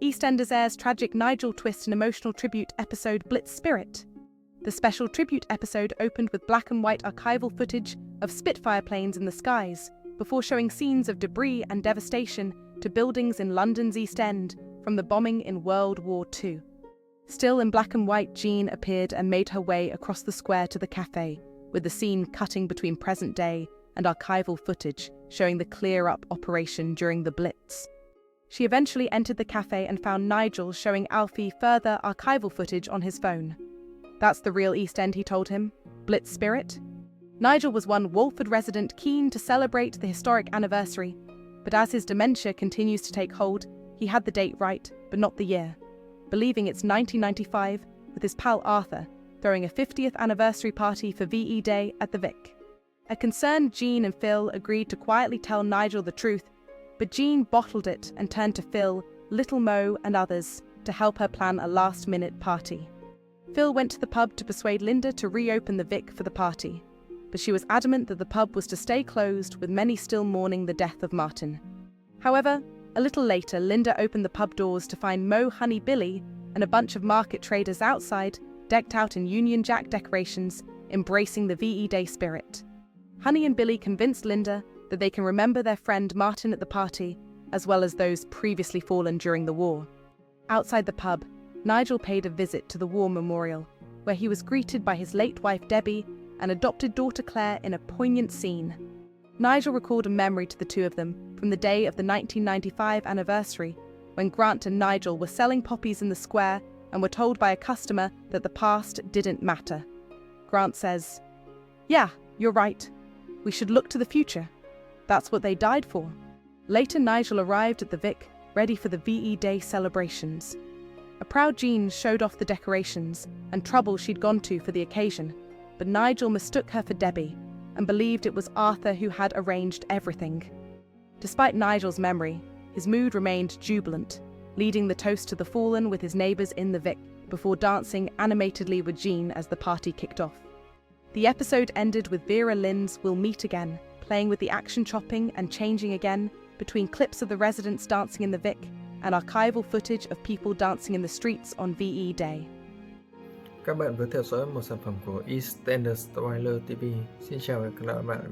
EastEnders airs tragic Nigel twist and emotional tribute episode Blitz Spirit. The special tribute episode opened with black and white archival footage of Spitfire planes in the skies, before showing scenes of debris and devastation to buildings in London's East End from the bombing in World War II. Still in black and white, Jean appeared and made her way across the square to the cafe, with the scene cutting between present day and archival footage showing the clear-up operation during the Blitz. She eventually entered the cafe and found Nigel showing Alfie further archival footage on his phone. "That's the real East End," he told him. "Blitz spirit." Nigel was one Walford resident keen to celebrate the historic anniversary, but as his dementia continues to take hold, he had the date right, but not the year, believing it's 1995, with his pal Arthur throwing a 50th anniversary party for VE Day at the Vic. A concerned Jean and Phil agreed to quietly tell Nigel the truth, but Jean bottled it and turned to Phil, Little Mo and others to help her plan a last-minute party. Phil went to the pub to persuade Linda to reopen the Vic for the party, but she was adamant that the pub was to stay closed, with many still mourning the death of Martin. However, a little later, Linda opened the pub doors to find Mo, Honey, Billy and a bunch of market traders outside, decked out in Union Jack decorations, embracing the VE Day spirit. Honey and Billy convinced Linda that they can remember their friend Martin at the party, as well as those previously fallen during the war. Outside the pub, Nigel paid a visit to the War Memorial, where he was greeted by his late wife Debbie and adopted daughter Clare in a poignant scene. Nigel recalled a memory to the two of them from the day of the 1995 anniversary, when Grant and Nigel were selling poppies in the square and were told by a customer that the past didn't matter. Grant says, "Yeah, you're right. We should look to the future. That's what they died for." Later, Nigel arrived at the Vic, ready for the VE Day celebrations. A proud Jean showed off the decorations and trouble she'd gone to for the occasion, but Nigel mistook her for Debbie and believed it was Arthur who had arranged everything. Despite Nigel's memory, his mood remained jubilant, leading the toast to the fallen with his neighbours in the Vic before dancing animatedly with Jean as the party kicked off. The episode ended with Vera Lynn's "We'll Meet Again" playing, with the action chopping and changing again between clips of the residents dancing in the Vic and archival footage of people dancing in the streets on VE Day. Các bạn vừa theo dõi một sản phẩm của EastEnders Trailer TV. Xin chào và hẹn gặp lại các bạn.